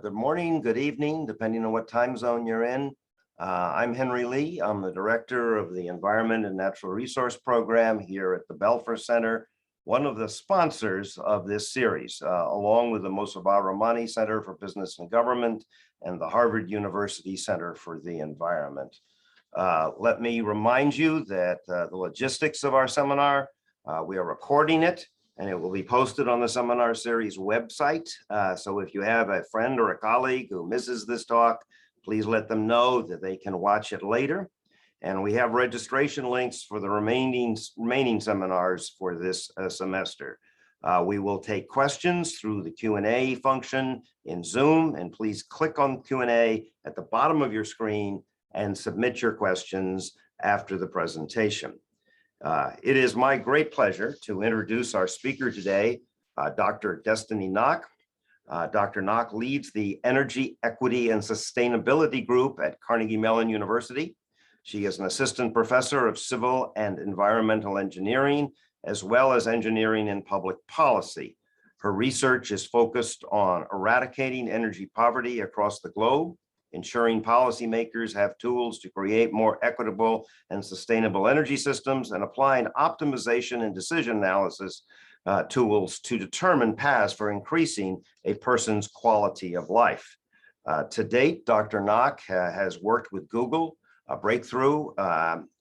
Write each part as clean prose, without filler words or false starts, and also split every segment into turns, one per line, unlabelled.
Good morning, good evening, depending on what time zone you're in. I'm Henry Lee. I'm the director of the Environment and Natural Resource Program here at the Belfer Center, one of the sponsors of this series, along with the Mossavar Rahmani Center for Business and Government and the Harvard University Center for the Environment. Let me remind you that the logistics of our seminar, we are recording it, and it will be posted on the seminar series website. So if you have a friend or a colleague who misses this talk, please let them know that they can watch it later. And we have registration links for the remaining seminars for this semester. We will take questions through the Q&A function in Zoom, and please click on Q&A at the bottom of your screen and submit your questions after the presentation. It is my great pleasure to introduce our speaker today, Dr. Destenie Nock. Dr. Nock leads the Energy, Equity, and Sustainability Group at Carnegie Mellon University. She is an assistant professor of civil and environmental engineering, as well as engineering and public policy. Her research is focused on eradicating energy poverty across the globe, ensuring policymakers have tools to create more equitable and sustainable energy systems, and applying optimization and decision analysis tools to determine paths for increasing a person's quality of life. To date, Dr. Nock has worked with Google, Breakthrough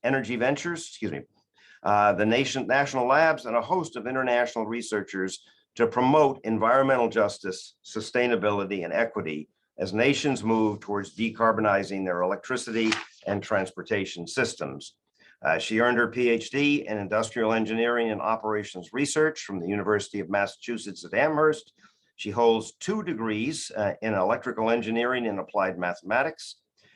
Energy Ventures, the national labs, and a host of international researchers to promote environmental justice, sustainability, and equity as nations move towards decarbonizing their electricity and transportation systems. She earned her PhD in industrial engineering and operations research from the University of Massachusetts at Amherst. She holds 2 degrees in electrical engineering and applied mathematics.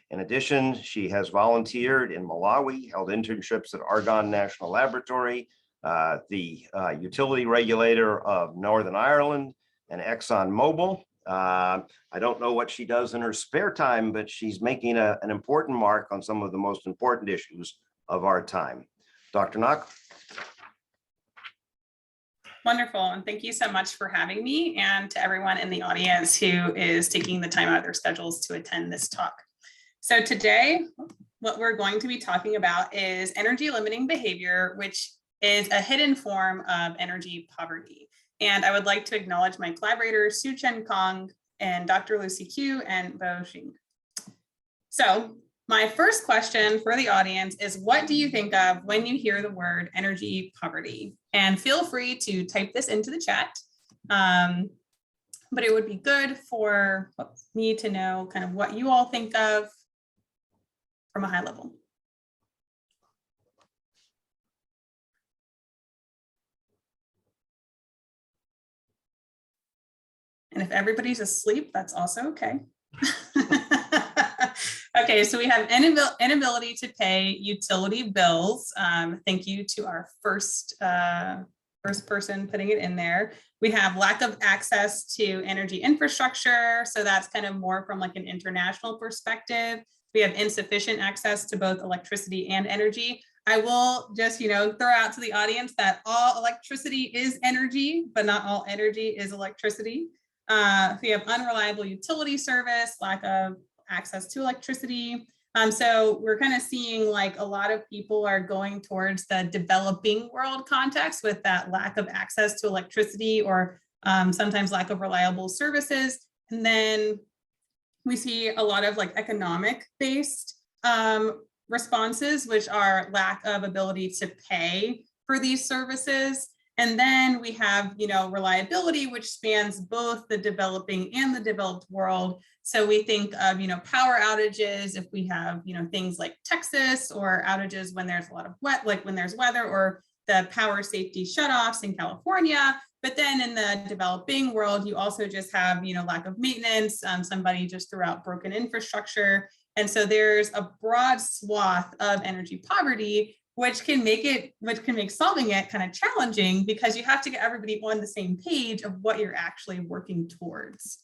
In addition, she has volunteered in Malawi, held internships at Argonne National Laboratory, the utility regulator of Northern Ireland, and ExxonMobil. I don't know what she does in her spare time, but she's making an important mark on some of the most important issues of our time. Dr. Nock.
Wonderful, and thank you so much for having me, and to everyone in the audience who is taking the time out of their schedules to attend this talk. So today, what we're going to be talking about is energy limiting behavior, which is a hidden form of energy poverty. And I would like to acknowledge my collaborators, Su Chen Kong and Dr. Lucy Q and Bo Xing. So my first question for the audience is, what do you think of when you hear the word energy poverty? And feel free to type this into the chat. But it would be good for me to know kind of what you all think of from a high level. And if everybody's asleep, that's also okay. Okay, so we have inability to pay utility bills. Thank you to our first person putting it in there. We have lack of access to energy infrastructure. So that's kind of more from like an international perspective. We have insufficient access to both electricity and energy. I will just, throw out to the audience that all electricity is energy, but not all energy is electricity. We have unreliable utility service, lack of access to electricity. So we're kind of seeing like a lot of people are going towards the developing world context with that lack of access to electricity, or sometimes lack of reliable services. And then we see a lot of like economic based responses, which are lack of ability to pay for these services. And then we have, reliability, which spans both the developing and the developed world. So we think of, power outages if we have, things like Texas, or outages when there's a lot of when there's weather, or the power safety shutoffs in California. But then in the developing world, you also just have, lack of maintenance. Somebody just threw out broken infrastructure. And so there's a broad swath of energy poverty, which can make solving it kind of challenging, because you have to get everybody on the same page of what you're actually working towards.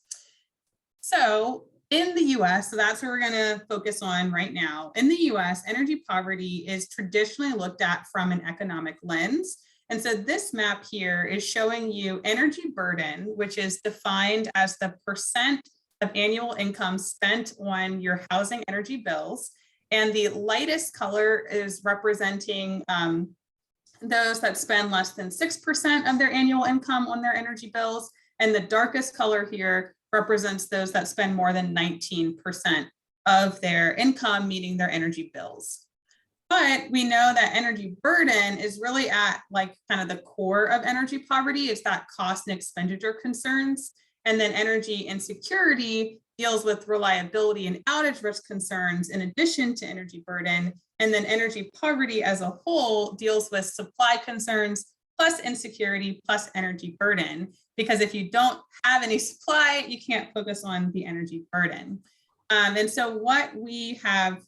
So in the US, so that's what we're going to focus on right now. In the US, energy poverty is traditionally looked at from an economic lens. And so this map here is showing you energy burden, which is defined as the percent of annual income spent on your housing energy bills. And the lightest color is representing those that spend less than 6% of their annual income on their energy bills. And the darkest color here represents those that spend more than 19% of their income meeting their energy bills. But we know that energy burden is really at like kind of the core of energy poverty. It's that cost and expenditure concerns. And then energy insecurity deals with reliability and outage risk concerns in addition to energy burden. And then energy poverty as a whole deals with supply concerns plus insecurity plus energy burden. Because if you don't have any supply, you can't focus on the energy burden. And so what we have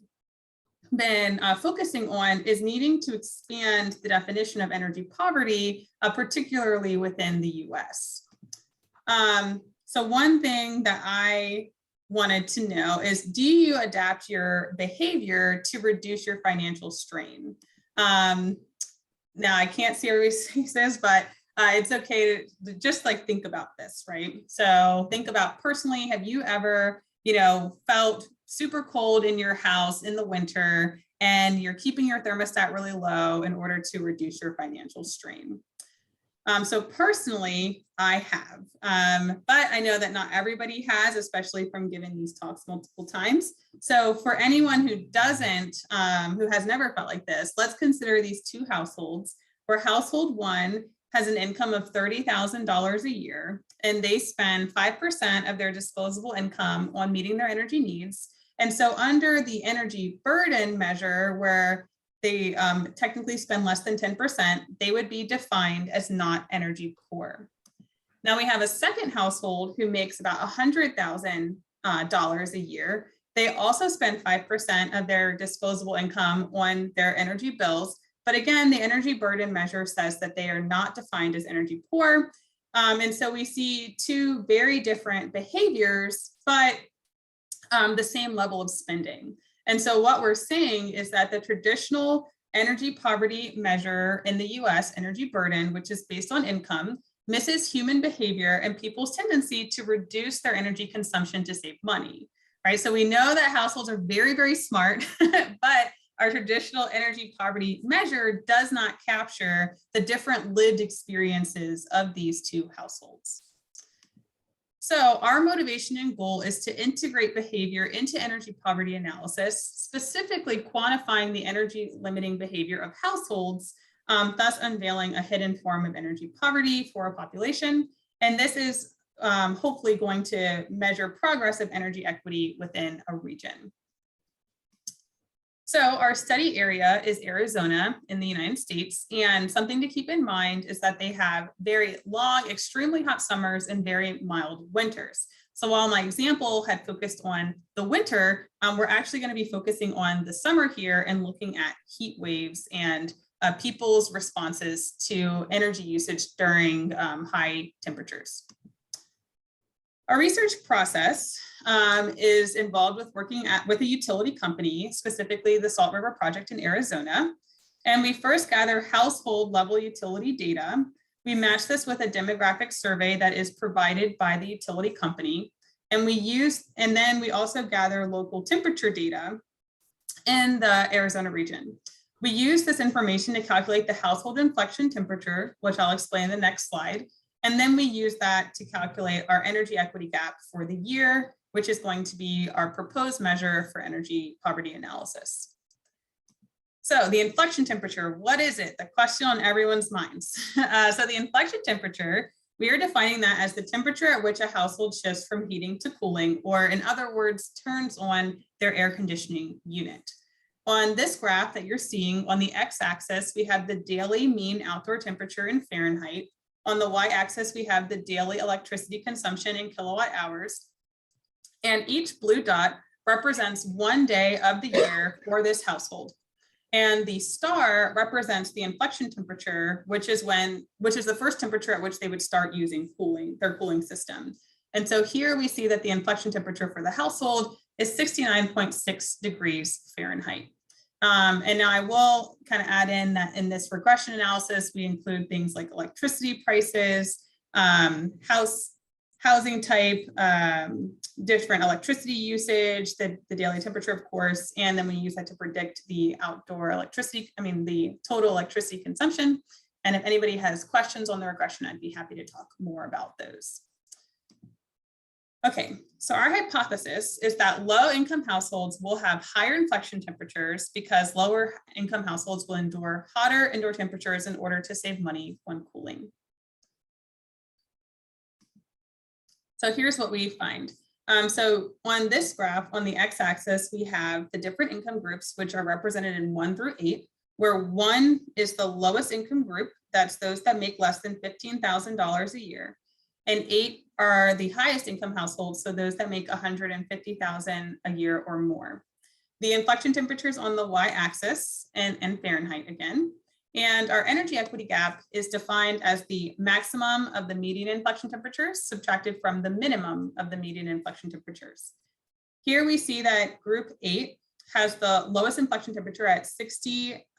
been focusing on is needing to expand the definition of energy poverty, particularly within the US. So one thing that I wanted to know is, do you adapt your behavior to reduce your financial strain? Now I can't see everybody's faces, but it's okay to just like think about this, right? So think about personally, have you ever, felt super cold in your house in the winter and you're keeping your thermostat really low in order to reduce your financial strain? So personally, I have, but I know that not everybody has, especially from giving these talks multiple times. So for anyone who doesn't, who has never felt like this, let's consider these two households where household one has an income of $30,000 a year, and they spend 5% of their disposable income on meeting their energy needs. And so under the energy burden measure, where they technically spend less than 10%, they would be defined as not energy poor. Now we have a second household who makes about $100,000 a year. They also spend 5% of their disposable income on their energy bills. But again, the energy burden measure says that they are not defined as energy poor. And so we see two very different behaviors, but the same level of spending. And so what we're saying is that the traditional energy poverty measure in the US, energy burden, which is based on income, misses human behavior and people's tendency to reduce their energy consumption to save money, right? So we know that households are very, very smart, but our traditional energy poverty measure does not capture the different lived experiences of these two households. So our motivation and goal is to integrate behavior into energy poverty analysis, specifically quantifying the energy limiting behavior of households, thus unveiling a hidden form of energy poverty for a population. And this is hopefully going to measure progress of energy equity within a region. So our study area is Arizona in the United States. And something to keep in mind is that they have very long, extremely hot summers and very mild winters. So while my example had focused on the winter, we're actually going to be focusing on the summer here and looking at heat waves and people's responses to energy usage during high temperatures. Our research process is involved with working with a utility company, specifically the Salt River Project in Arizona. And we first gather household level utility data. We match this with a demographic survey that is provided by the utility company. And then we also gather local temperature data in the Arizona region. We use this information to calculate the household inflection temperature, which I'll explain in the next slide. And then we use that to calculate our energy equity gap for the year, which is going to be our proposed measure for energy poverty analysis. So the inflection temperature, what is it? The question on everyone's minds. So the inflection temperature, we are defining that as the temperature at which a household shifts from heating to cooling, or in other words, turns on their air conditioning unit. On this graph that you're seeing on the x-axis, we have the daily mean outdoor temperature in Fahrenheit. On the y-axis, we have the daily electricity consumption in kilowatt hours. And each blue dot represents one day of the year for this household. And the star represents the inflection temperature, which is the first temperature at which they would start using their cooling system. And so here we see that the inflection temperature for the household is 69.6 degrees Fahrenheit. And now I will kind of add in that in this regression analysis, we include things like electricity prices, house housing type, different electricity usage, the daily temperature, of course, and then we use that to predict the outdoor electricity, the total electricity consumption. And if anybody has questions on the regression, I'd be happy to talk more about those. Okay, so our hypothesis is that low-income households will have higher inflection temperatures because lower-income households will endure hotter indoor temperatures in order to save money when cooling. So here's what we find. So on this graph, on the x-axis, we have the different income groups, which are represented in 1 through 8, where 1 is the lowest income group. That's those that make less than $15,000 a year. And 8 are the highest income households, so those that make $150,000 a year or more. The inflection temperatures on the y-axis and Fahrenheit again. And our energy equity gap is defined as the maximum of the median inflection temperatures subtracted from the minimum of the median inflection temperatures. Here we see that group 8 has the lowest inflection temperature at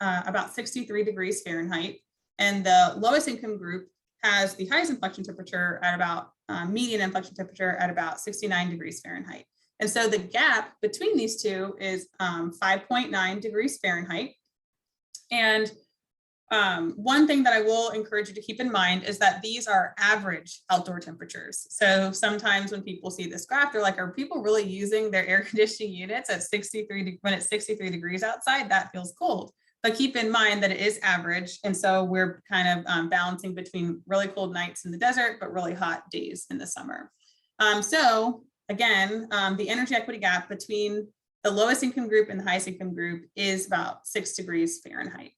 about 63 degrees Fahrenheit. And the lowest income group has the highest inflection temperature at about median inflection temperature at about 69 degrees Fahrenheit. And so the gap between these two is 5.9 degrees Fahrenheit. And one thing that I will encourage you to keep in mind is that these are average outdoor temperatures. So sometimes when people see this graph, they're like, are people really using their air conditioning units at 63 when it's 63 degrees outside? That feels cold. But keep in mind that it is average. And so we're kind of balancing between really cold nights in the desert, but really hot days in the summer. So again, the energy equity gap between the lowest income group and the highest income group is about 6 degrees Fahrenheit.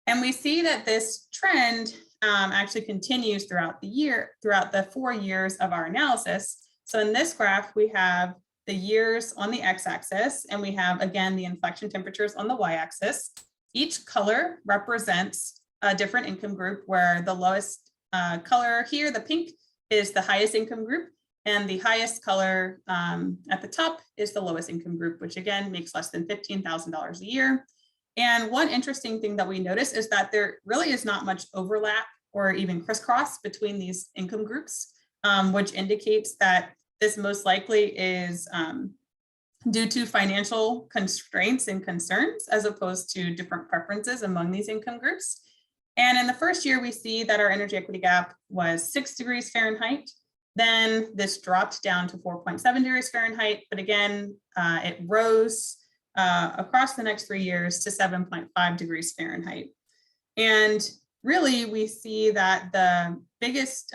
And we see that this trend actually continues throughout the 4 years of our analysis. So in this graph, we have the years on the x-axis, and we have, again, the inflection temperatures on the y-axis. Each color represents a different income group, where the lowest color here, the pink, is the highest income group, and the highest color at the top is the lowest income group, which again makes less than $15,000 a year. And one interesting thing that we notice is that there really is not much overlap or even crisscross between these income groups, which indicates that this most likely is due to financial constraints and concerns, as opposed to different preferences among these income groups. And in the first year, we see that our energy equity gap was 6 degrees Fahrenheit. Then this dropped down to 4.7 degrees Fahrenheit. But again, it rose across the next 3 years to 7.5 degrees Fahrenheit. And really, we see that the biggest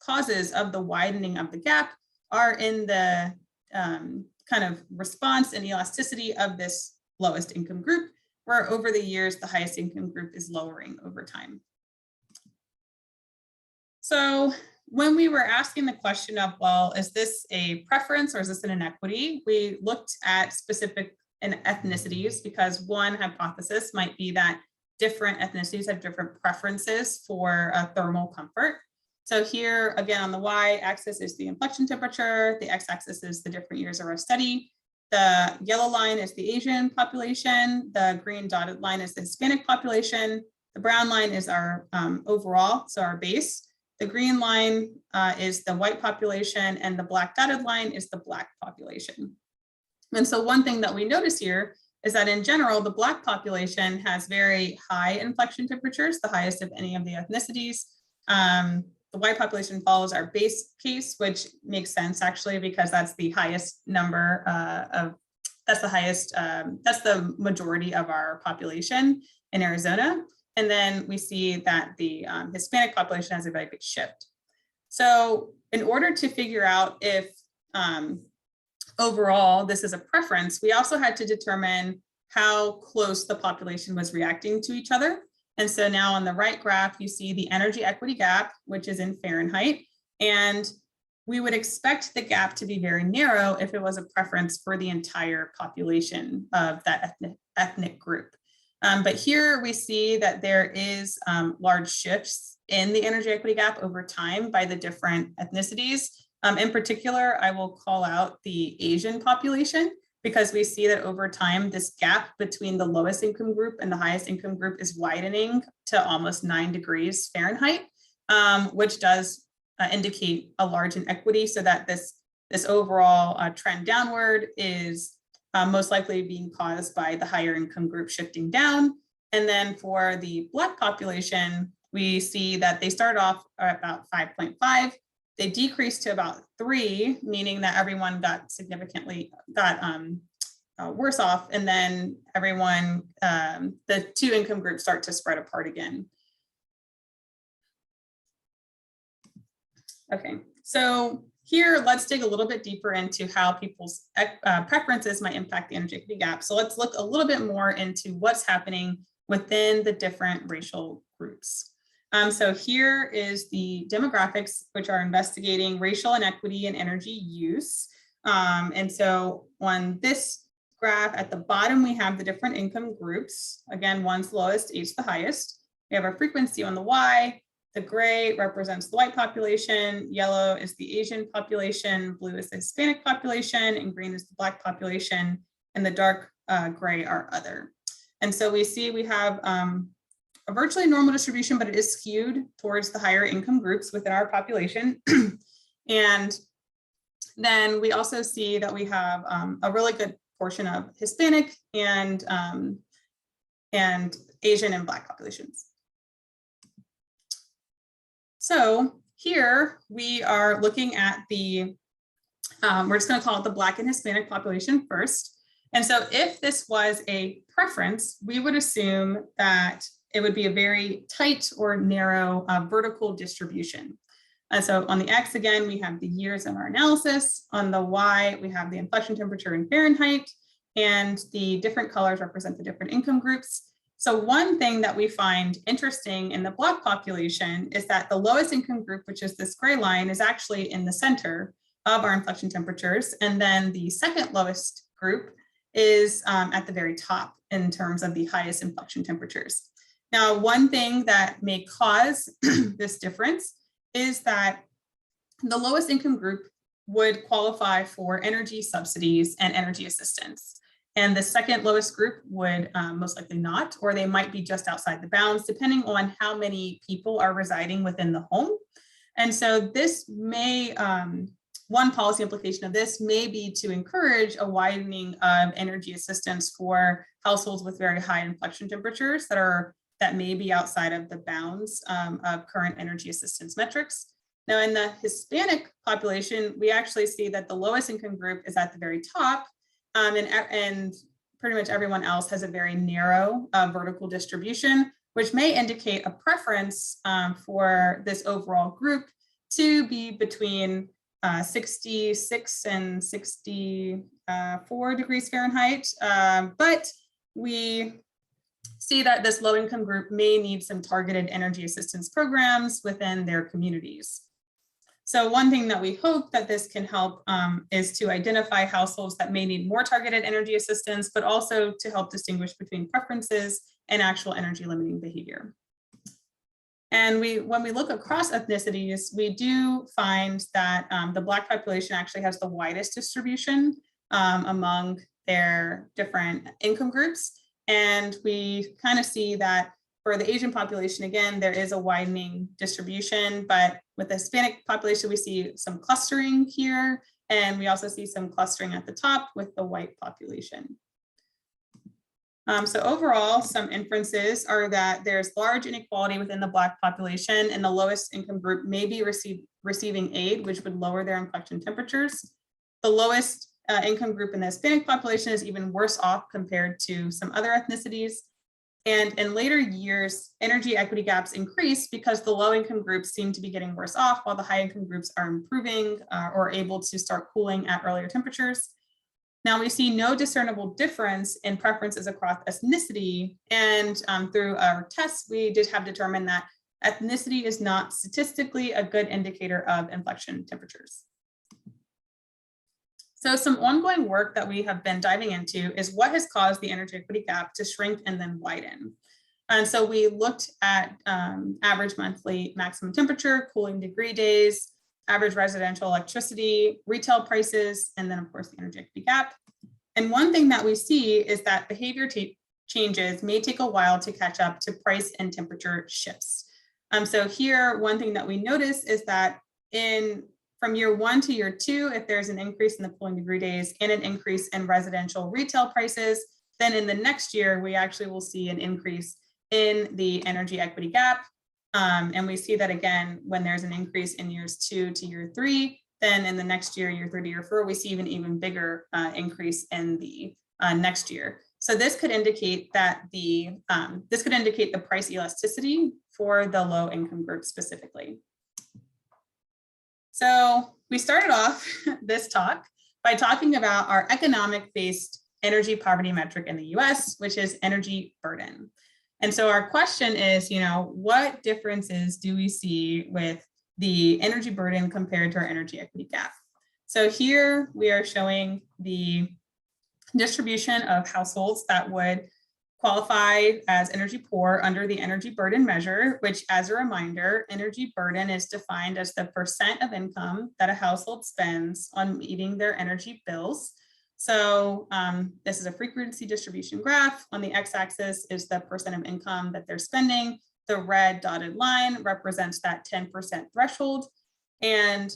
causes of the widening of the gap are in the kind of response and elasticity of this lowest income group, where over the years, the highest income group is lowering over time. So when we were asking the question of, well, is this a preference or is this an inequity? We looked at specific ethnicities, because one hypothesis might be that different ethnicities have different preferences for thermal comfort. So here, again, on the y-axis is the inflection temperature, the x-axis is the different years of our study. The yellow line is the Asian population, the green dotted line is the Hispanic population, the brown line is our overall, so our base. The green line is the white population, and the black dotted line is the Black population. And so one thing that we notice here is that in general, the Black population has very high inflection temperatures, the highest of any of the ethnicities. The white population follows our base case, which makes sense actually, because that's the highest number that's the majority of our population in Arizona. And then we see that the Hispanic population has a very big shift. So in order to figure out if overall this is a preference, we also had to determine how close the population was reacting to each other. And so now on the right graph, you see the energy equity gap, which is in Fahrenheit. And we would expect the gap to be very narrow if it was a preference for the entire population of that ethnic group. But here we see that there is large shifts in the energy equity gap over time by the different ethnicities. In particular, I will call out the Asian population, because we see that over time, this gap between the lowest income group and the highest income group is widening to almost 9 degrees Fahrenheit, which does indicate a large inequity, so that this overall trend downward is most likely being caused by the higher income group shifting down. And then for the Black population, we see that they start off at about 5.5. They decreased to about 3, meaning that everyone got worse off. And then everyone, the 2 income groups start to spread apart again. Okay, so here, let's dig a little bit deeper into how people's preferences might impact the energy equity gap. So let's look a little bit more into what's happening within the different racial groups. So here is the demographics, which are investigating racial inequity and energy use. And so on this graph at the bottom, we have the different income groups. Again, one's lowest, eight's the highest. We have our frequency on the Y. The gray represents the white population, yellow is the Asian population, blue is the Hispanic population, and green is the Black population, and the dark gray are other. And so we see we have a virtually normal distribution, but it is skewed towards the higher income groups within our population. And then we also see that we have a really good portion of Hispanic and Asian and Black populations. So here we are looking at the, we're just going to call it the Black and Hispanic population first. And so if this was a preference, we would assume that it would be a very tight or narrow vertical distribution. And so on the X, again, we have the years of our analysis. On the Y, we have the inflection temperature in Fahrenheit, and the different colors represent the different income groups. So one thing that we find interesting in the Black population is that the lowest income group, which is this gray line, is actually in the center of our inflection temperatures. And then the second lowest group is at the very top in terms of the highest inflection temperatures. Now, one thing that may cause this difference is that the lowest income group would qualify for energy subsidies and energy assistance. And the second lowest group would most likely not, or they might be just outside the bounds, depending on how many people are residing within the home. And so this may, one policy implication of this may be to encourage a widening of energy assistance for households with very high inflection temperatures that may be outside of the bounds of current energy assistance metrics. Now, in the Hispanic population, we actually see that the lowest income group is at the very top, and pretty much everyone else has a very narrow vertical distribution, which may indicate a preference for this overall group to be between 66 and 64 degrees Fahrenheit. But we see that this low income group may need some targeted energy assistance programs within their communities. So one thing that we hope that this can help is to identify households that may need more targeted energy assistance, but also to help distinguish between preferences and actual energy limiting behavior. And when we look across ethnicities, we do find that the Black population actually has the widest distribution among their different income groups. And we kind of see that for the Asian population, again, there is a widening distribution, but with the Hispanic population, we see some clustering here. And we also see some clustering at the top with the white population. So overall, some inferences are that there's large inequality within the Black population, and the lowest income group may be receiving aid, which would lower their inflection temperatures. The lowest income group in the Hispanic population is even worse off compared to some other ethnicities. And in later years, energy equity gaps increase because the low income groups seem to be getting worse off while the high income groups are improving or able to start cooling at earlier temperatures. Now we see no discernible difference in preferences across ethnicity, and through our tests, we did have determined that ethnicity is not statistically a good indicator of inflection temperatures. So some ongoing work that we have been diving into is what has caused the energy equity gap to shrink and then widen. And so we looked at average monthly maximum temperature, cooling degree days, average residential electricity, retail prices, and then of course the energy equity gap. And one thing that we see is that behavior changes may take a while to catch up to price and temperature shifts. So here, one thing that we notice is that from year 1 to year 2, if there's an increase in the cooling degree days and an increase in residential retail prices, then in the next year, we actually will see an increase in the energy equity gap. And we see that again, when there's an increase in years 2 to year 3, then in the next year, year 3 to year 4, we see even bigger increase in the next year. So this could indicate that the price elasticity for the low income group specifically. So we started off this talk by talking about our economic-based energy poverty metric in the US, which is energy burden. And so our question is, what differences do we see with the energy burden compared to our energy equity gap? So here we are showing the distribution of households that would qualify as energy poor under the energy burden measure, which, as a reminder, energy burden is defined as the percent of income that a household spends on meeting their energy bills. So this is a frequency distribution graph. On the x-axis is the percent of income that they're spending. The red dotted line represents that 10% threshold. And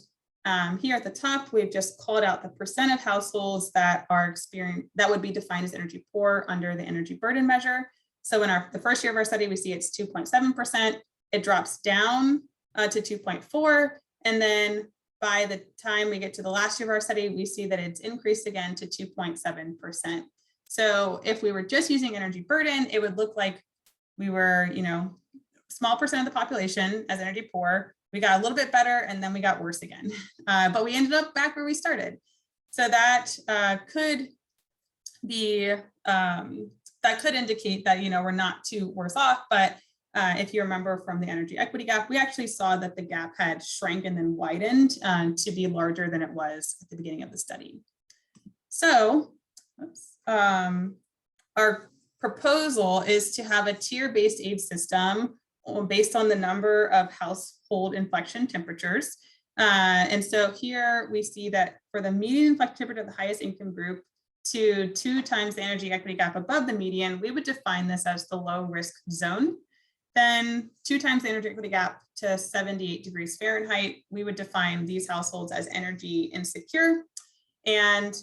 here at the top, we've just called out the percent of households that would be defined as energy poor under the energy burden measure. So in the first year of our study, we see it's 2.7%. It drops down to 2.4. And then by the time we get to the last year of our study, we see that it's increased again to 2.7%. So if we were just using energy burden, it would look like we were, small percent of the population as energy poor. We got a little bit better and then we got worse again. But we ended up back where we started. So that could indicate that, we're not too worse off. But if you remember from the energy equity gap, we actually saw that the gap had shrank and then widened to be larger than it was at the beginning of the study. So our proposal is to have a tier-based aid system based on the number of household inflection temperatures. And so here we see that for the median inflection temperature of the highest income group to 2 times the energy equity gap above the median, we would define this as the low risk zone. Then 2 times the energy equity gap to 78 degrees Fahrenheit, we would define these households as energy insecure. And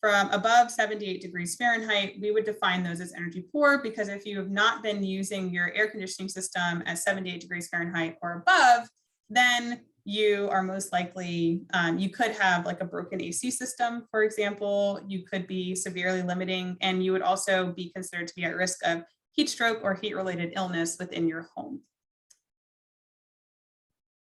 from above 78 degrees Fahrenheit, we would define those as energy poor, because if you have not been using your air conditioning system at 78 degrees Fahrenheit or above, then you are most likely, you could have like a broken AC system, for example. You could be severely limiting, and you would also be considered to be at risk of heat stroke or heat-related illness within your home.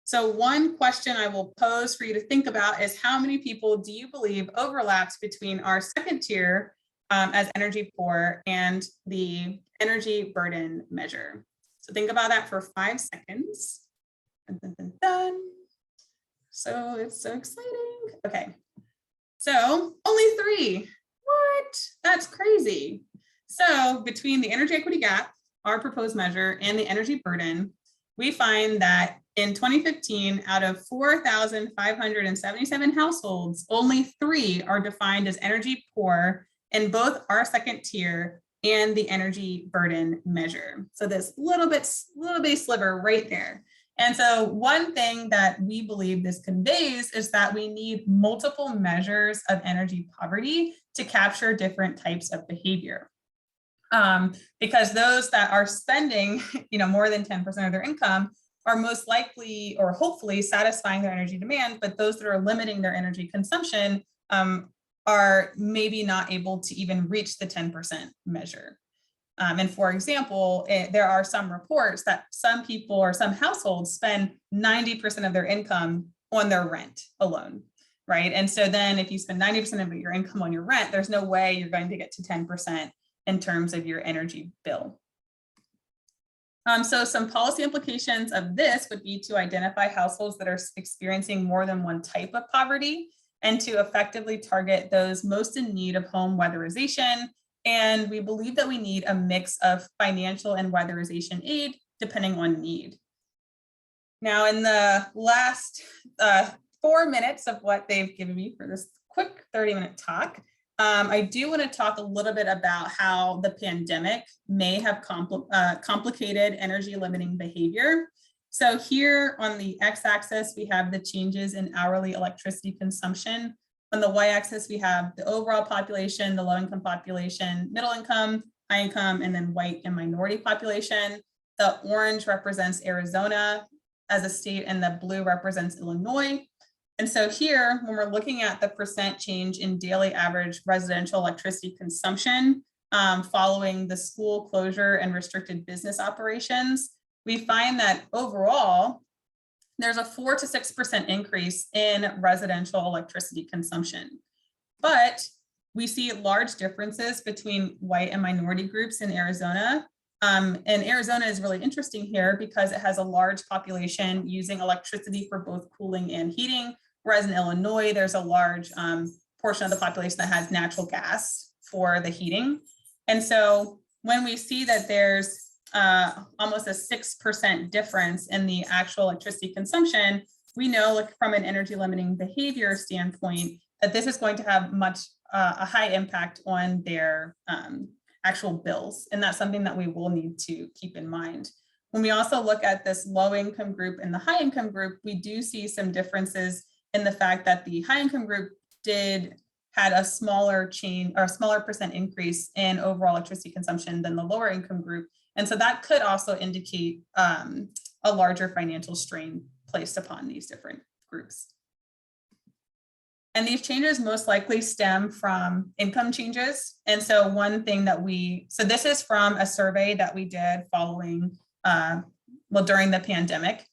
So one question I will pose for you to think about is, how many people do you believe overlaps between our second tier as energy poor and the energy burden measure? So think about that for 5 seconds. Dun, dun, dun, dun. So it's so exciting. Okay, so only 3. What? That's crazy. So between the energy equity gap, our proposed measure, and the energy burden, we find that in 2015, out of 4,577 households, only 3 are defined as energy poor in both our second tier and the energy burden measure. So this little bitty sliver right there. And so one thing that we believe this conveys is that we need multiple measures of energy poverty to capture different types of behavior. Because those that are spending, more than 10% of their income are most likely or hopefully satisfying their energy demand, but those that are limiting their energy consumption are maybe not able to even reach the 10% measure. And for example, there are some reports that some people or some households spend 90% of their income on their rent alone, right? And so then if you spend 90% of your income on your rent, there's no way you're going to get to 10% in terms of your energy bill. So some policy implications of this would be to identify households that are experiencing more than one type of poverty and to effectively target those most in need of home weatherization. And we believe that we need a mix of financial and weatherization aid depending on need. Now, in the last 4 minutes of what they've given me for this quick 30-minute talk, I do want to talk a little bit about how the pandemic may have complicated energy limiting behavior. So here on the x-axis, we have the changes in hourly electricity consumption. On the y-axis, we have the overall population, the low-income population, middle income, high income, and then white and minority population. The orange represents Arizona as a state, and the blue represents Illinois. And so here, when we're looking at the percent change in daily average residential electricity consumption following the school closure and restricted business operations, we find that overall, there's a 4 to 6% increase in residential electricity consumption. But we see large differences between white and minority groups in Arizona. And Arizona is really interesting here because it has a large population using electricity for both cooling and heating, whereas in Illinois, there's a large portion of the population that has natural gas for the heating. And so when we see that there's almost a 6% difference in the actual electricity consumption, we know, like, from an energy limiting behavior standpoint, that this is going to have a high impact on their actual bills. And that's something that we will need to keep in mind. When we also look at this low income group and the high income group, we do see some differences in the fact that the high income group had a smaller change or a smaller percent increase in overall electricity consumption than the lower income group. And so that could also indicate a larger financial strain placed upon these different groups. And these changes most likely stem from income changes. And so one thing that so this is from a survey that we did following, during the pandemic.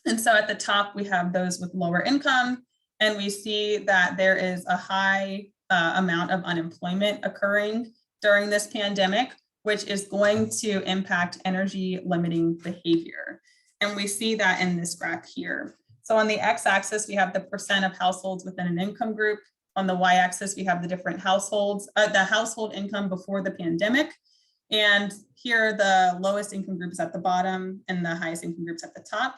And so at the top, we have those with lower income, and we see that there is a high amount of unemployment occurring during this pandemic, which is going to impact energy limiting behavior. And we see that in this graph here. So on the x-axis, we have the percent of households within an income group. On the y-axis, we have the different households, the household income before the pandemic. And here, the lowest income group is at the bottom and the highest income groups at the top.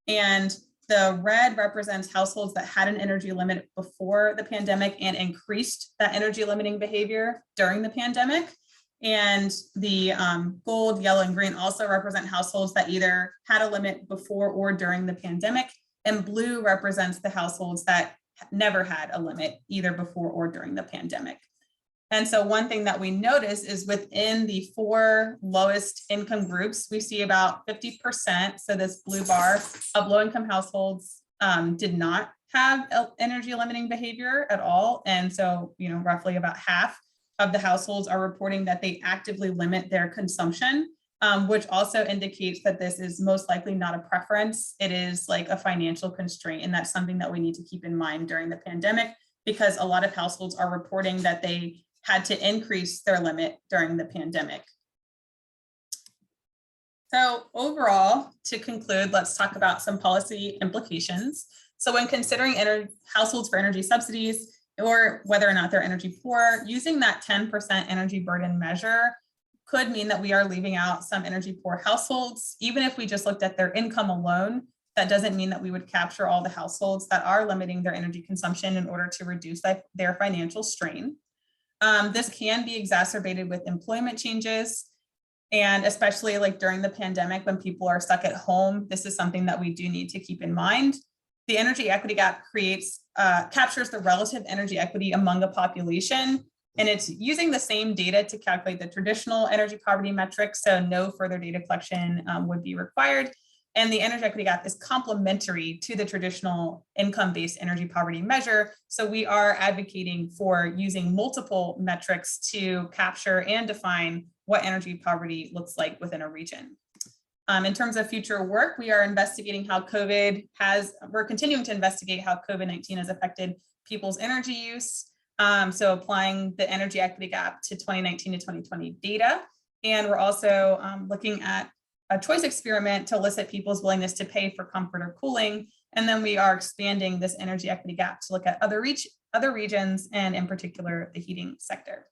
And the red represents households that had an energy limit before the pandemic and increased that energy limiting behavior during the pandemic. And the gold, yellow, and green also represent households that either had a limit before or during the pandemic. And blue represents the households that never had a limit either before or during the pandemic. And so one thing that we notice is within the 4 lowest income groups, we see about 50%. So this blue bar of low income households did not have energy limiting behavior at all. And so, roughly about half of the households are reporting that they actively limit their consumption, which also indicates that this is most likely not a preference. It is like a financial constraint. And that's something that we need to keep in mind during the pandemic, because a lot of households are reporting that they had to increase their limit during the pandemic. So overall, to conclude, let's talk about some policy implications. So when considering households for energy subsidies, or whether or not they're energy poor, using that 10% energy burden measure could mean that we are leaving out some energy poor households. Even if we just looked at their income alone, that doesn't mean that we would capture all the households that are limiting their energy consumption in order to reduce their financial strain. This can be exacerbated with employment changes. And especially like during the pandemic, when people are stuck at home, this is something that we do need to keep in mind. The energy equity gap captures the relative energy equity among a population, and it's using the same data to calculate the traditional energy poverty metrics, so no further data collection would be required. And the energy equity gap is complementary to the traditional income-based energy poverty measure. So we are advocating for using multiple metrics to capture and define what energy poverty looks like within a region. In terms of future work, we are investigating how we're continuing to investigate how COVID-19 has affected people's energy use. So applying the energy equity gap to 2019 to 2020 data. And we're also looking at a choice experiment to elicit people's willingness to pay for comfort or cooling. And then we are expanding this energy equity gap to look at other regions, and in particular, the heating sector.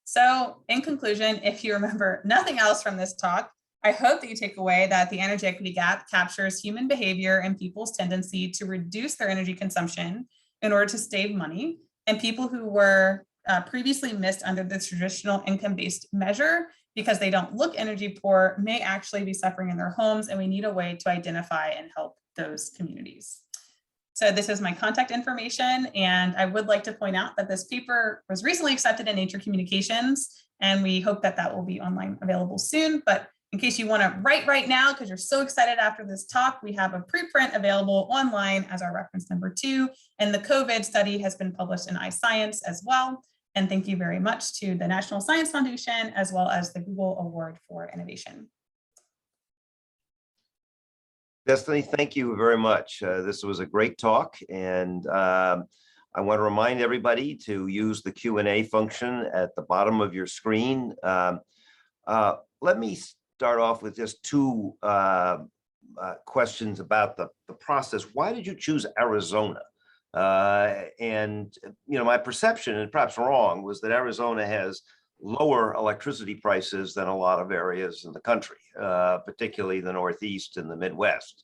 So in conclusion, if you remember nothing else from this talk, I hope that you take away that the energy equity gap captures human behavior and people's tendency to reduce their energy consumption in order to save money. And people who were previously missed under the traditional income-based measure because they don't look energy poor may actually be suffering in their homes, and we need a way to identify and help those communities. So this is my contact information, and I would like to point out that this paper was recently accepted in Nature Communications, and we hope that that will be online available soon. But in case you want to write right now, because you're so excited after this talk, we have a preprint available online as our reference number 2, and the COVID study has been published in iScience as well. And thank you very much to the National Science Foundation, as well as the Google Award for Innovation.
Destiny, thank you very much. This was a great talk, and I want to remind everybody to use the Q&A function at the bottom of your screen. Let me start off with just 2 questions about the process. Why did you choose Arizona? And my perception, and perhaps wrong, was that Arizona has lower electricity prices than a lot of areas in the country, particularly the Northeast and the Midwest.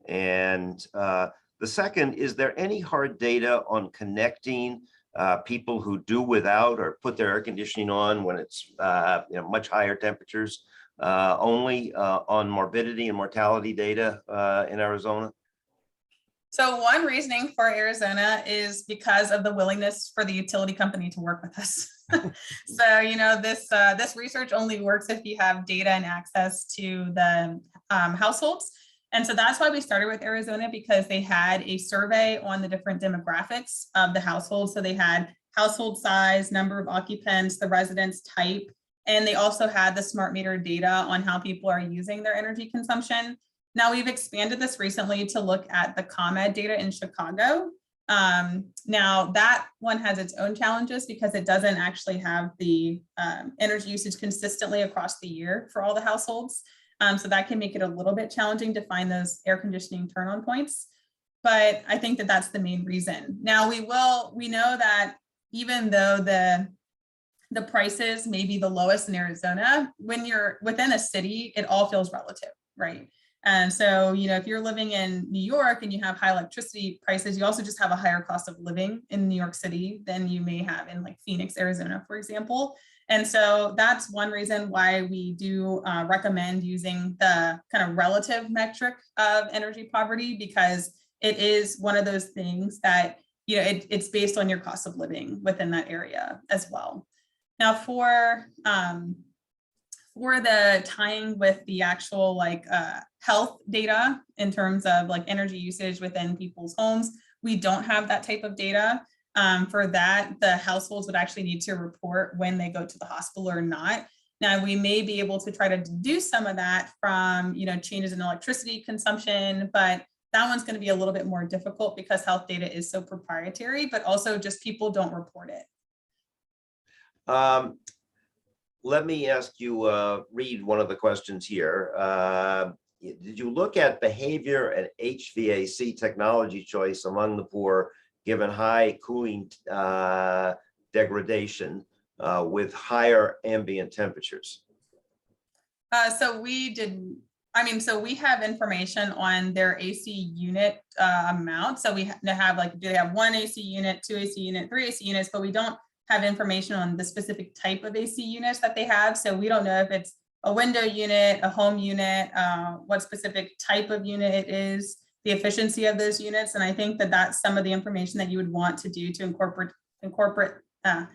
And the second, is there any hard data on connecting people who do without or put their air conditioning on when it's much higher temperatures, only on morbidity and mortality data in Arizona?
So one reasoning for Arizona is because of the willingness for the utility company to work with us. So, this research only works if you have data and access to the households. And so that's why we started with Arizona, because they had a survey on the different demographics of the household. So they had household size, number of occupants, the residence type, and they also had the smart meter data on how people are using their energy consumption. Now we've expanded this recently to look at the ComEd data in Chicago. Now that one has its own challenges because it doesn't actually have the energy usage consistently across the year for all the households. So that can make it a little bit challenging to find those air conditioning turn-on points. But I think that that's the main reason. Now we know that even though the prices may be the lowest in Arizona, when you're within a city, it all feels relative, right? And so, if you're living in New York and you have high electricity prices, you also just have a higher cost of living in New York City than you may have in like Phoenix, Arizona, for example. And so that's one reason why we do recommend using the kind of relative metric of energy poverty, because it is one of those things that, it's based on your cost of living within that area as well. Now for the tying with the actual health data in terms of like energy usage within people's homes, we don't have that type of data. For that, the households would actually need to report when they go to the hospital or not. Now, we may be able to try to deduce some of that from, changes in electricity consumption, but that one's going to be a little bit more difficult because health data is so proprietary, but also just people don't report it.
Let me ask you, read one of the questions here. Did you look at behavior and HVAC technology choice among the poor, given high cooling degradation with higher ambient temperatures?
So we did. So we have information on their AC unit amount. So we have do they have 1 AC unit, 2 AC unit, 3 AC units, but we don't have information on the specific type of AC units that they have. So we don't know if it's a window unit, a home unit, what specific type of unit it is, the efficiency of those units. And I think that that's some of the information that you would want to do to incorporate to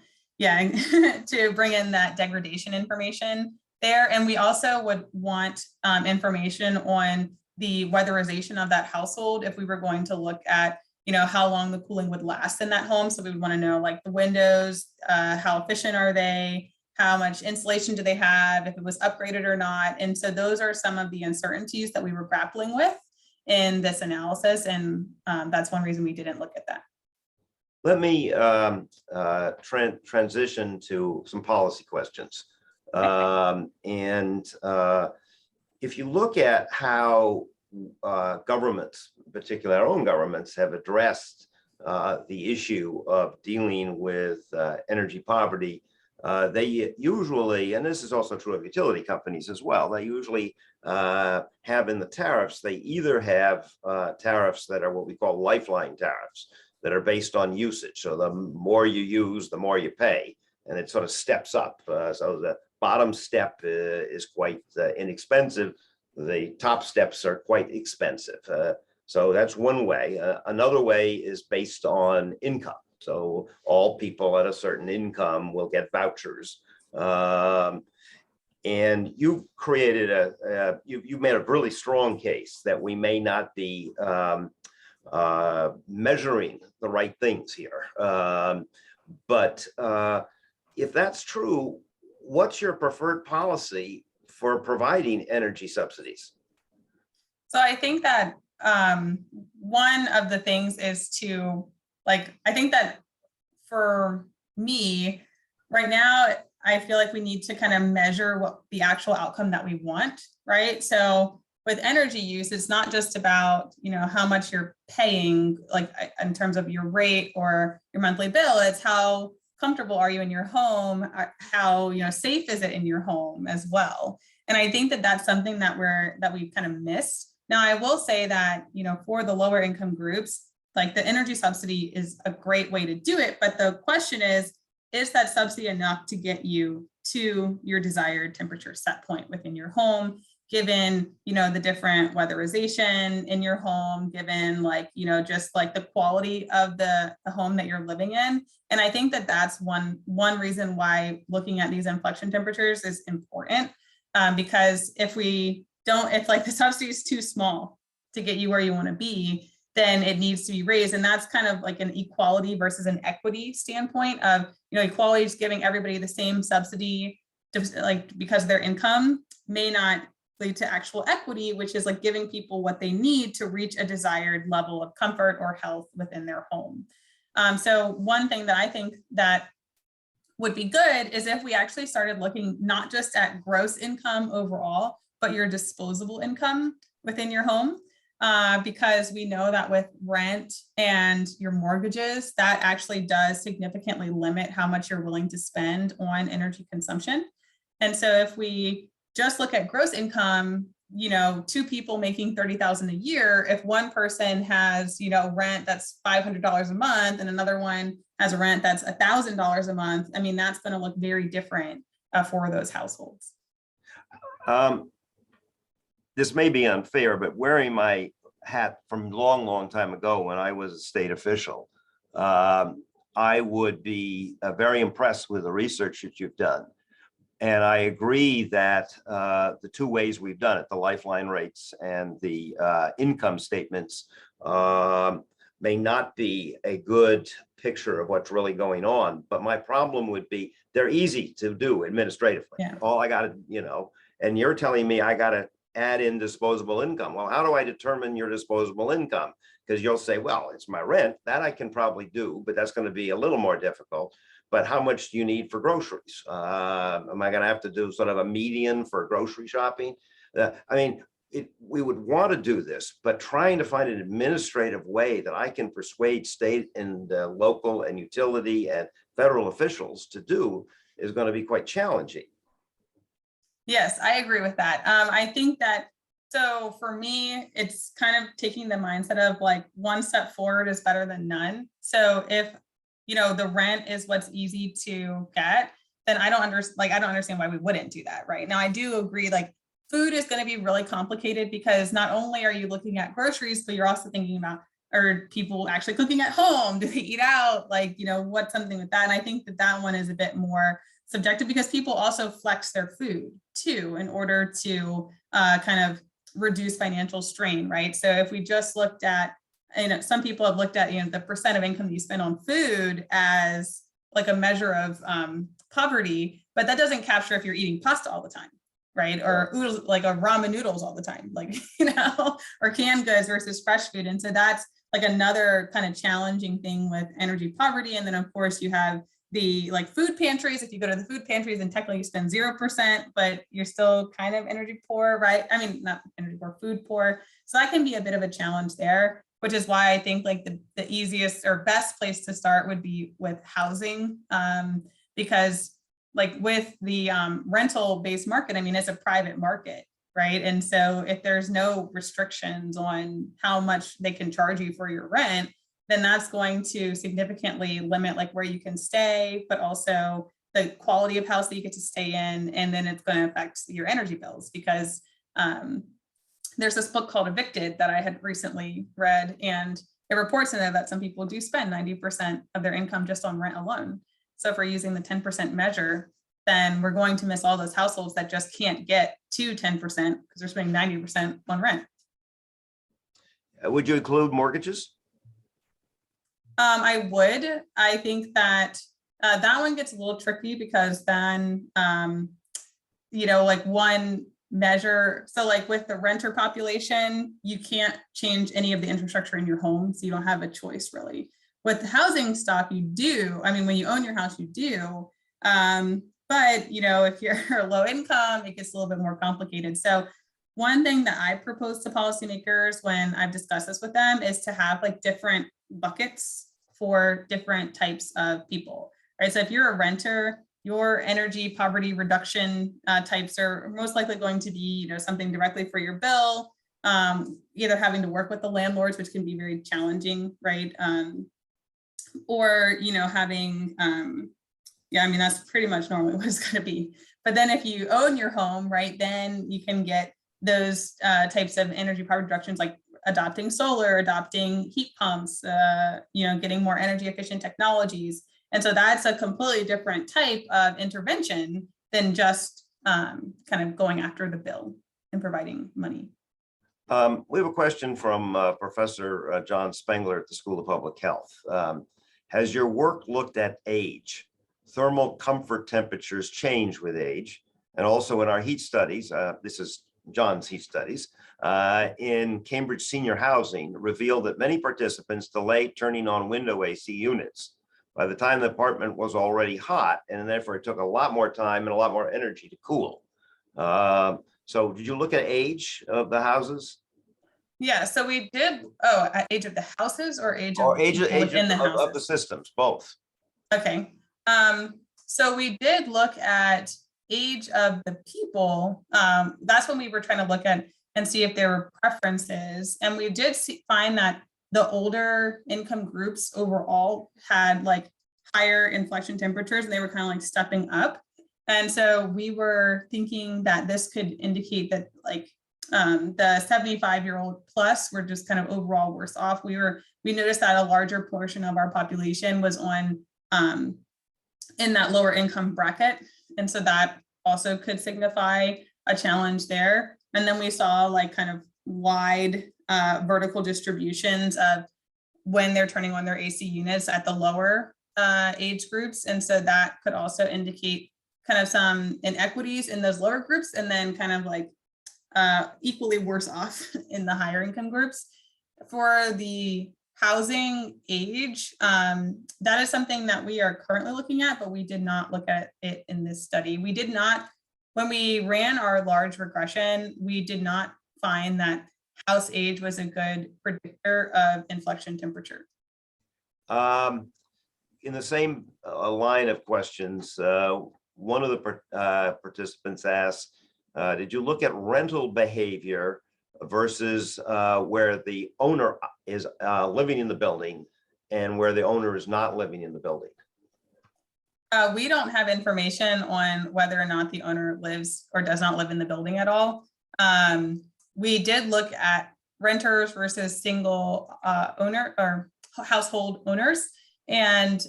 bring in that degradation information there. And we also would want information on the weatherization of that household if we were going to look at how long the cooling would last in that home. So we would want to know like the windows, how efficient are they, how much insulation do they have, if it was upgraded or not. And so those are some of the uncertainties that we were grappling with in this analysis. And that's one reason we didn't look at that.
Let me transition to some policy questions. If you look at how governments, particularly our own governments, have addressed the issue of dealing with energy poverty, they usually, and this is also true of utility companies as well, they usually have in the tariffs, they either have tariffs that are what we call lifeline tariffs that are based on usage. So the more you use, the more you pay. and it sort of steps up. So the bottom step is quite inexpensive. The top steps are quite expensive. So that's one way. Another way is based on income. So all people at a certain income will get vouchers. And you've created you've made a really strong case that we may not be measuring the right things here. But if that's true, what's your preferred policy for providing energy subsidies?
So I think that one of the things is to, like, I think that for me right now, I feel like we need to kind of measure what the actual outcome that we want, right? So with energy use, it's not just about, how much you're paying, like in terms of your rate or your monthly bill. It's how comfortable are you in your home? How, safe is it in your home as well? And I think that that's something that we've kind of missed. Now, I will say that, for the lower income groups, like the energy subsidy is a great way to do it. But the question is that subsidy enough to get you to your desired temperature set point within your home, given, the different weatherization in your home, given just like the quality of the home that you're living in. And I think that that's one reason why looking at these inflection temperatures is important, because if like the subsidy is too small to get you where you want to be, then it needs to be raised. And that's kind of like an equality versus an equity standpoint of, equality is giving everybody the same subsidy because of their income may not lead to actual equity, which is like giving people what they need to reach a desired level of comfort or health within their home. So one thing that I think that would be good is if we actually started looking not just at gross income overall, but your disposable income within your home. Because we know that with rent and your mortgages, that actually does significantly limit how much you're willing to spend on energy consumption. And so if we just look at gross income, two people making $30,000 a year, if one person has, rent that's $500 a month and another one has a rent that's $1,000 a month, I mean, that's going to look very different for those households.
This may be unfair, but wearing my hat from long time ago when I was a state official, I would be very impressed with the research that you've done. And I agree that the two ways we've done it, the lifeline rates and the income statements, may not be a good picture of what's really going on. But my problem would be they're easy to do administratively.
Yeah.
All I got to, and you're telling me I got to add in disposable income. Well, how do I determine your disposable income? Because you'll say, well, it's my rent. That I can probably do, but that's going to be a little more difficult. But how much do you need for groceries? Am I going to have to do sort of a median for grocery shopping? We would want to do this, but trying to find an administrative way that I can persuade state and local and utility and federal officials to do is going to be quite challenging.
Yes, I agree with that. I think that, so for me, it's kind of taking the mindset of like one step forward is better than none. So if, the rent is what's easy to get, then I don't understand why we wouldn't do that right now. I do agree, like food is going to be really complicated because not only are you looking at groceries, but you're also thinking about, are people actually cooking at home? Do they eat out? What's something with that? And I think that one is a bit more subjective because people also flex their food too in order to kind of reduce financial strain, right? So if we just looked at, some people have looked at, the percent of income that you spend on food as like a measure of poverty, but that doesn't capture if you're eating pasta all the time, right? Or oodles, like a ramen noodles all the time, or canned goods versus fresh food. And so that's like another kind of challenging thing with energy poverty. And then of course you have the food pantries. If you go to the food pantries and technically you spend 0%, but you're still kind of energy poor, right? I mean, not energy poor, food poor. So that can be a bit of a challenge there, which is why I think the easiest or best place to start would be with housing, because with the rental based market, I mean, it's a private market, right? And so if there's no restrictions on how much they can charge you for your rent, then that's going to significantly limit where you can stay, but also the quality of house that you get to stay in, and then it's going to affect your energy bills because there's this book called Evicted that I had recently read, and it reports in there that some people do spend 90% of their income just on rent alone. So if we're using the 10% measure, then we're going to miss all those households that just can't get to 10% because they're spending 90% on rent.
Would you include mortgages?
I would. I think that that one gets a little tricky because then, like one measure, so like with the renter population, you can't change any of the infrastructure in your home, so you don't have a choice really. With the housing stock, you do. I mean, when you own your house, you do. But if you're low income, it gets a little bit more complicated. So one thing that I propose to policymakers when I've discussed this with them is to have like different buckets for different types of people, right? So if you're a renter, your energy poverty reduction types are most likely going to be, something directly for your bill, either having to work with the landlords, which can be very challenging, right? Or, having, that's pretty much normally what it's going to be. But then if you own your home, right, then you can get those types of energy poverty reductions, like adopting solar, adopting heat pumps, getting more energy efficient technologies. And so that's a completely different type of intervention than just kind of going after the bill and providing money.
We have a question from Professor John Spengler at the School of Public Health. Has your work looked at age? Thermal comfort temperatures change with age. And also in our heat studies, this is John's heat studies, in Cambridge senior housing revealed that many participants delayed turning on window AC units. By the time the apartment was already hot, and therefore it took a lot more time and a lot more energy to cool. So did you look at age of the houses?
Yeah, so we did, at age of the houses or age of
the systems, both.
Okay, so we did look at age of the people. That's when we were trying to look at and see if there were preferences. And we did find that the older income groups overall had like higher inflection temperatures, and they were kind of like stepping up. And so we were thinking that this could indicate that like the 75-year-old plus were just kind of overall worse off. We noticed that a larger portion of our population was on in that lower income bracket. And so that also could signify a challenge there. And then we saw like kind of wide vertical distributions of when they're turning on their AC units at the lower age groups. And so that could also indicate kind of some inequities in those lower groups, and then kind of like equally worse off in the higher income groups. For the housing age, that is something that we are currently looking at, but we did not look at it in this study. We did not, when we ran our large regression, we did not find that house age was a good predictor of inflection temperature.
In the same line of questions, one of the participants asked, did you look at rental behavior versus where the owner is living in the building and where the owner is not living in the building?
We don't have information on whether or not the owner lives or does not live in the building at all. We did look at renters versus single owner or household owners, and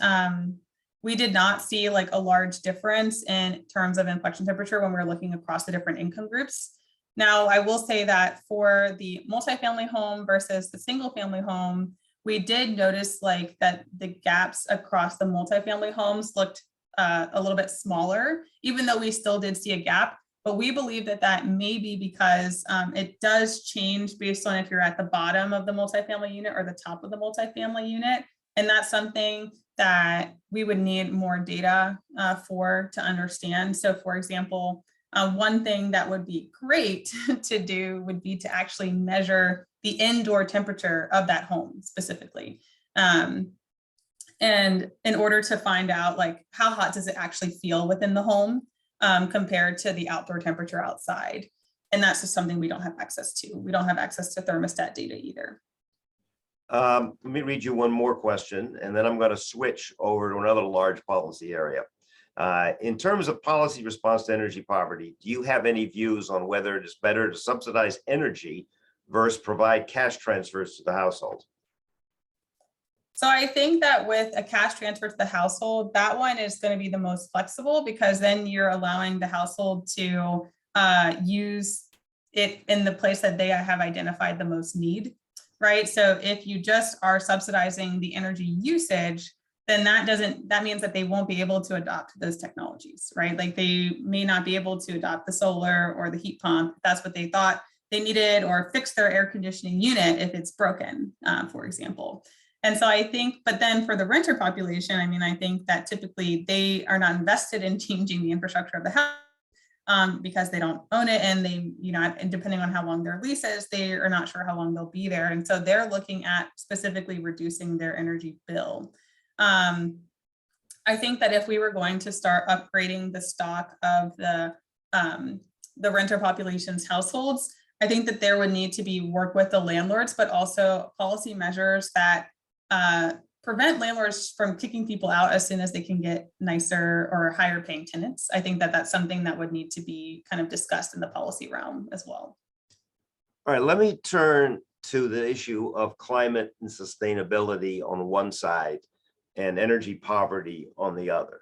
we did not see like a large difference in terms of inflection temperature when we were looking across the different income groups. Now, I will say that for the multifamily home versus the single family home, we did notice like that the gaps across the multifamily homes looked a little bit smaller, even though we still did see a gap. But we believe that that may be because it does change based on if you're at the bottom of the multifamily unit or the top of the multifamily unit. And that's something that we would need more data to understand. So for example, one thing that would be great to do would be to actually measure the indoor temperature of that home specifically. And in order to find out like how hot does it actually feel within the home compared to the outdoor temperature outside. And that's just something we don't have access to. We don't have access to thermostat data either.
Let me read you one more question, and then I'm going to switch over to another large policy area. In terms of policy response to energy poverty, do you have any views on whether it is better to subsidize energy versus provide cash transfers to the household?
So I think that with a cash transfer to the household, that one is going to be the most flexible, because then you're allowing the household to use it in the place that they have identified the most need, right? So if you just are subsidizing the energy usage, then that means that they won't be able to adopt those technologies, right? Like they may not be able to adopt the solar or the heat pump, if that's what they thought they needed, or fix their air conditioning unit if it's broken, for example. And so I think, but then for the renter population, I mean, I think that typically they are not invested in changing the infrastructure of the house because they don't own it, and they, and depending on how long their lease is, they are not sure how long they'll be there. And so they're looking at specifically reducing their energy bill. I think that if we were going to start upgrading the stock of the renter population's households, I think that there would need to be work with the landlords, but also policy measures that prevent landlords from kicking people out as soon as they can get nicer or higher paying tenants. I think that that's something that would need to be kind of discussed in the policy realm as well.
All right, let me turn to the issue of climate and sustainability on one side and energy poverty on the other.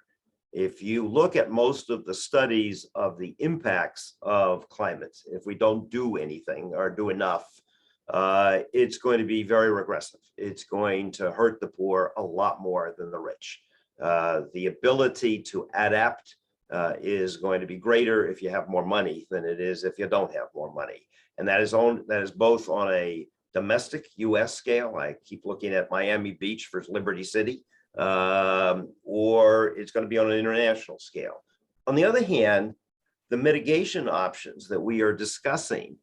If you look at most of the studies of the impacts of climate, if we don't do anything or do enough, it's going to be very regressive. It's going to hurt the poor a lot more than the rich. The ability to adapt is going to be greater if you have more money than it is if you don't have more money. And that is both on a domestic US scale. I keep looking at Miami Beach versus Liberty City, or it's going to be on an international scale. On the other hand, the mitigation options that we are discussing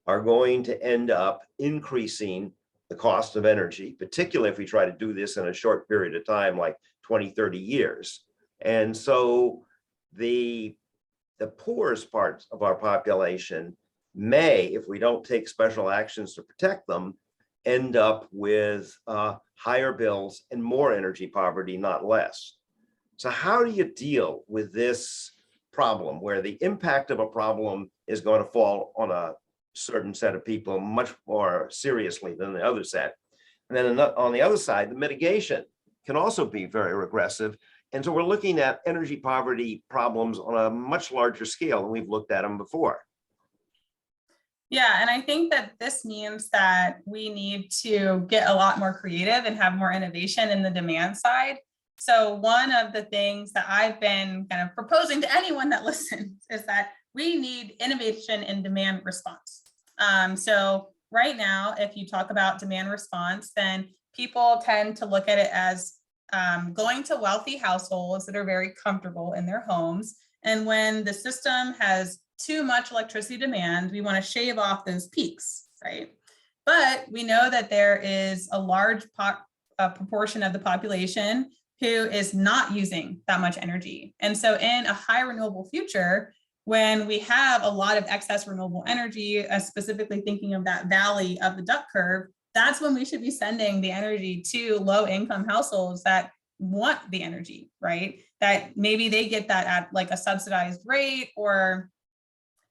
are going to end up increasing the cost of energy, particularly if we try to do this in a short period of time, like 20, 30 years. And so the poorest parts of our population may, if we don't take special actions to protect them, end up with higher bills and more energy poverty, not less. So how do you deal with this problem where the impact of a problem is going to fall on a certain set of people much more seriously than the other set? And then on the other side, the mitigation can also be very regressive. And so we're looking at energy poverty problems on a much larger scale than we've looked at them before.
Yeah, and I think that this means that we need to get a lot more creative and have more innovation in the demand side. So one of the things that I've been kind of proposing to anyone that listens is that we need innovation in demand response. So right now, if you talk about demand response, then people tend to look at it as going to wealthy households that are very comfortable in their homes. And when the system has too much electricity demand, we want to shave off those peaks, right? But we know that there is a large proportion of the population who is not using that much energy. And so in a high renewable future, when we have a lot of excess renewable energy, specifically thinking of that valley of the duck curve, that's when we should be sending the energy to low income households that want the energy, right? That maybe they get that at like a subsidized rate, or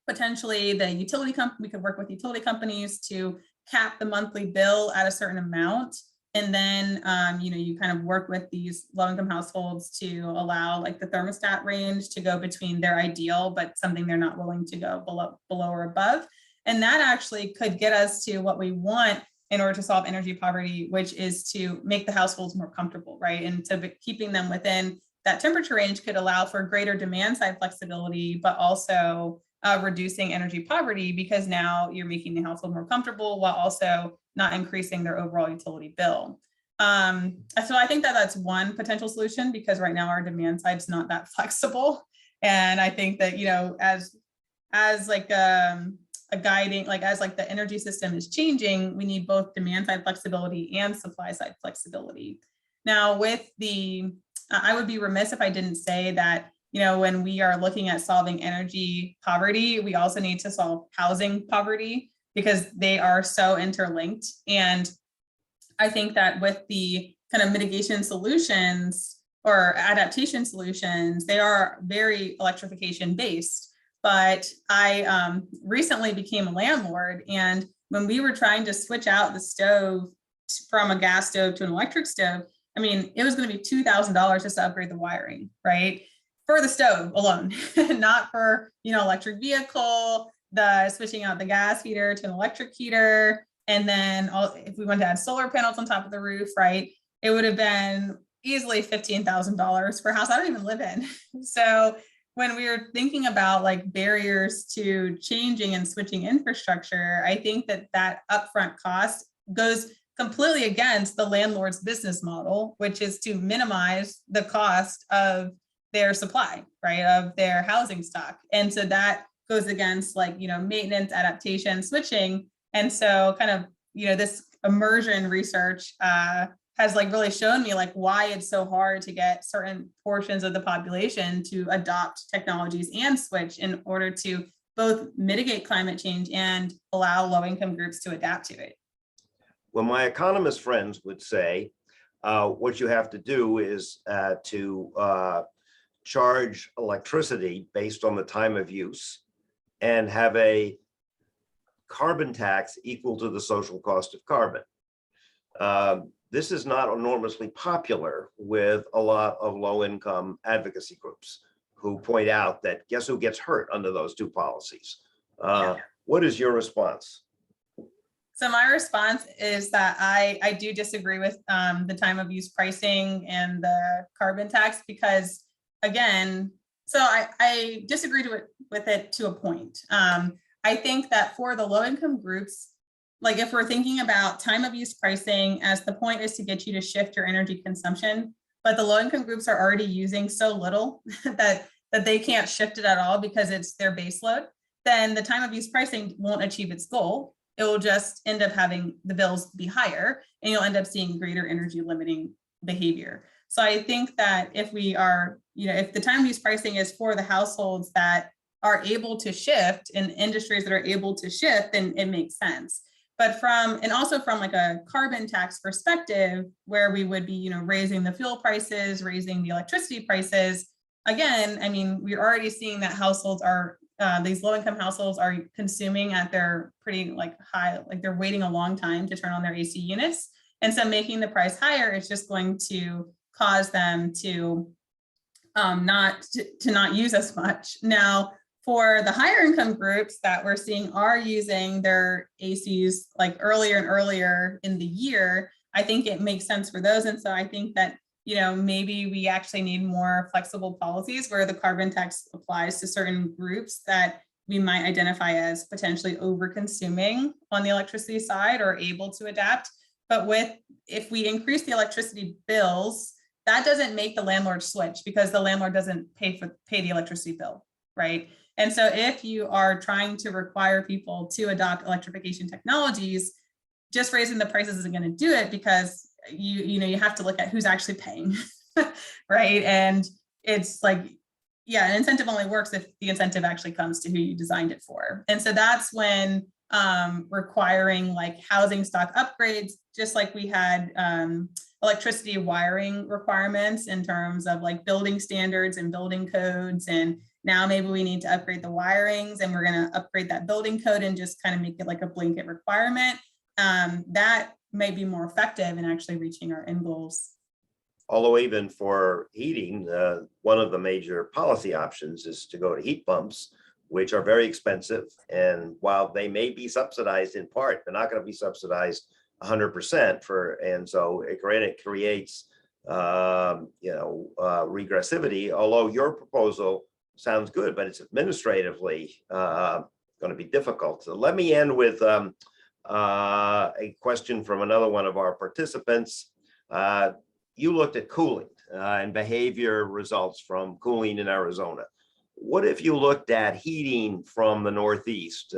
potentially the utility company, we could work with utility companies to cap the monthly bill at a certain amount. And then, you kind of work with these low-income households to allow like the thermostat range to go between their ideal, but something they're not willing to go below or above. And that actually could get us to what we want in order to solve energy poverty, which is to make the households more comfortable, right? And so keeping them within that temperature range could allow for greater demand side flexibility, but also reducing energy poverty, because now you're making the household more comfortable while also not increasing their overall utility bill. So I think that that's one potential solution, because right now our demand side is not that flexible. And I think that, as like a guiding, like as like the energy system is changing, we need both demand side flexibility and supply side flexibility. Now with I would be remiss if I didn't say that, when we are looking at solving energy poverty, we also need to solve housing poverty, because they are so interlinked. And I think that with the kind of mitigation solutions, or adaptation solutions, they are very electrification based. But I recently became a landlord, and when we were trying to switch out the stove from a gas stove to an electric stove, I mean, it was going to be $2,000 just to upgrade the wiring, right? For the stove alone, not for, electric vehicle, the switching out the gas heater to an electric heater. And then if we went to add solar panels on top of the roof, right, it would have been easily $15,000 for a house I don't even live in. So when we were thinking about like barriers to changing and switching infrastructure, I think that upfront cost goes completely against the landlord's business model, which is to minimize the cost of their supply, right, of their housing stock. And so that goes against like, maintenance, adaptation, switching. And so kind of, this immersion research has like really shown me like why it's so hard to get certain portions of the population to adopt technologies and switch in order to both mitigate climate change and allow low-income groups to adapt to it.
Well, my economist friends would say what you have to do is to charge electricity based on the time of use and have a carbon tax equal to the social cost of carbon. This is not enormously popular with a lot of low-income advocacy groups who point out that guess who gets hurt under those two policies? What is your response?
So my response is that I do disagree with the time of use pricing and the carbon tax because, again, so I disagreed with it to a point. I think that for the low-income groups, like if we're thinking about time of use pricing as the point is to get you to shift your energy consumption, but the low-income groups are already using so little that they can't shift it at all because it's their base load, then the time of use pricing won't achieve its goal. It will just end up having the bills be higher and you'll end up seeing greater energy limiting behavior. So I think that if we are, if the time of use pricing is for the households that are able to shift and industries that are able to shift, then it makes sense. But also from like a carbon tax perspective, where we would be, raising the fuel prices, raising the electricity prices, again, I mean, we're already seeing that households are, these low-income households are consuming at their pretty like high, like they're waiting a long time to turn on their AC units. And so making the price higher is just going to cause them to not use as much. Now, for the higher income groups that we're seeing are using their ACs like earlier and earlier in the year, I think it makes sense for those. And so I think that, maybe we actually need more flexible policies where the carbon tax applies to certain groups that we might identify as potentially over consuming on the electricity side or able to adapt. But if we increase the electricity bills, that doesn't make the landlord switch because the landlord doesn't pay the electricity bill, right? And so if you are trying to require people to adopt electrification technologies, just raising the prices isn't going to do it because you have to look at who's actually paying, right? And it's like, an incentive only works if the incentive actually comes to who you designed it for. And so that's when requiring like housing stock upgrades, just like we had electricity wiring requirements in terms of like building standards and building codes. And now maybe we need to upgrade the wirings and we're going to upgrade that building code and just kind of make it like a blanket requirement. That may be more effective in actually reaching our end goals.
Although even for heating, one of the major policy options is to go to heat pumps, which are very expensive. And while they may be subsidized in part, they're not going to be subsidized 100% and so it creates regressivity, although your proposal sounds good, but it's administratively going to be difficult. So let me end with a question from another one of our participants. You looked at cooling and behavior results from cooling in Arizona. What if you looked at heating from the Northeast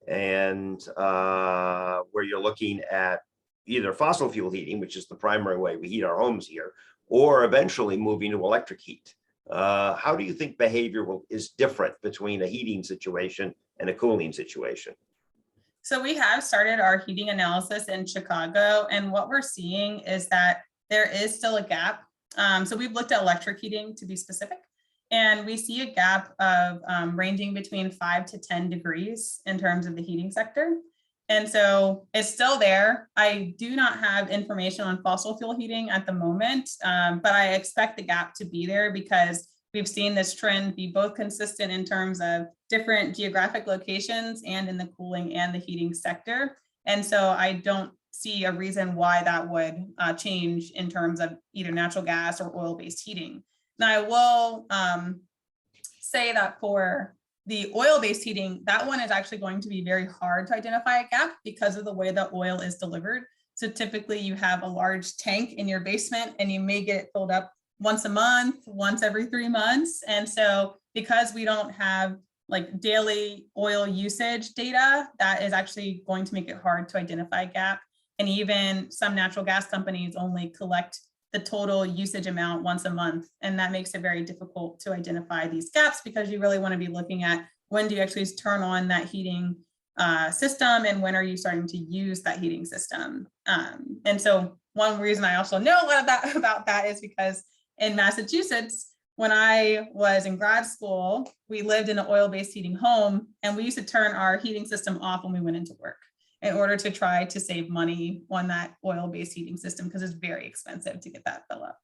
and where you're looking at either fossil fuel heating, which is the primary way we heat our homes here, or eventually moving to electric heat? How do you think behavior is different between a heating situation and a cooling situation?
So we have started our heating analysis in Chicago, and what we're seeing is that there is still a gap So we've looked at electric heating to be specific, and we see a gap of ranging between 5 to 10 degrees in terms of the heating sector. And so it's still there. I do not have information on fossil fuel heating at the moment, but I expect the gap to be there because we've seen this trend be both consistent in terms of different geographic locations and in the cooling and the heating sector. And so I don't see a reason why that would change in terms of either natural gas or oil-based heating. Now, I will say that for the oil-based heating, that one is actually going to be very hard to identify a gap because of the way that oil is delivered. So typically you have a large tank in your basement and you may get it filled up once a month, once every 3 months. And so because we don't have like daily oil usage data, that is actually going to make it hard to identify a gap. And even some natural gas companies only collect the total usage amount once a month. And that makes it very difficult to identify these gaps because you really want to be looking at when do you actually turn on that heating system and when are you starting to use that heating system. And so one reason I also know a lot about that is because in Massachusetts, when I was in grad school, we lived in an oil-based heating home and we used to turn our heating system off when we went into work in order to try to save money on that oil-based heating system because it's very expensive to get that fill up.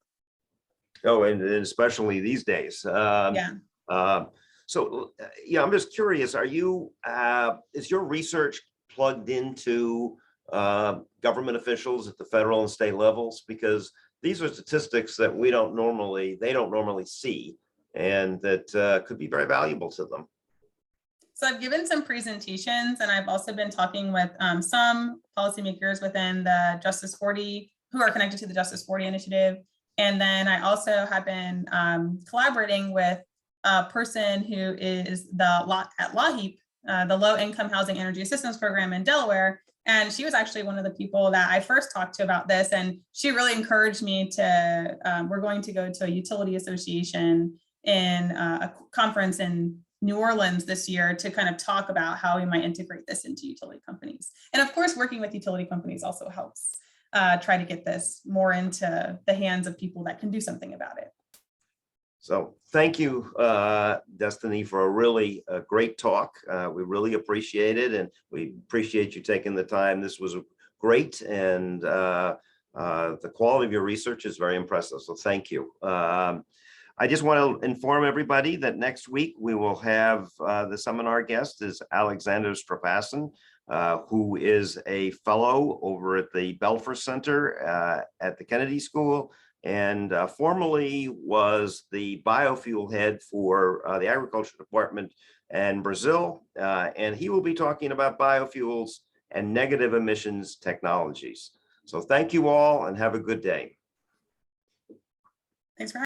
Oh, and especially these days.
Yeah.
So, yeah, I'm just curious, are you, is your research plugged into government officials at the federal and state levels? Because these are statistics that they don't normally see, and that could be very valuable to them.
So I've given some presentations, and I've also been talking with some policymakers within the Justice 40 who are connected to the Justice 40 initiative. And then I also have been collaborating with a person who is at LAHEAP, the Low Income Housing Energy Assistance Program in Delaware. And she was actually one of the people that I first talked to about this. And she really encouraged me to, we're going to go to a utility association in a conference in New Orleans this year to kind of talk about how we might integrate this into utility companies. And of course, working with utility companies also helps try to get this more into the hands of people that can do something about it.
So thank you, Destenie, for a really great talk. We really appreciate it, and we appreciate you taking the time. This was great, and the quality of your research is very impressive, so thank you. I just want to inform everybody that next week we will have the seminar guest is Alexander Strapasin, who is a fellow over at the Belfer Center at the Kennedy School, and formerly was the biofuel head for the Agriculture Department in Brazil. And he will be talking about biofuels and negative emissions technologies. So thank you all and have a good day.
Thanks for having me.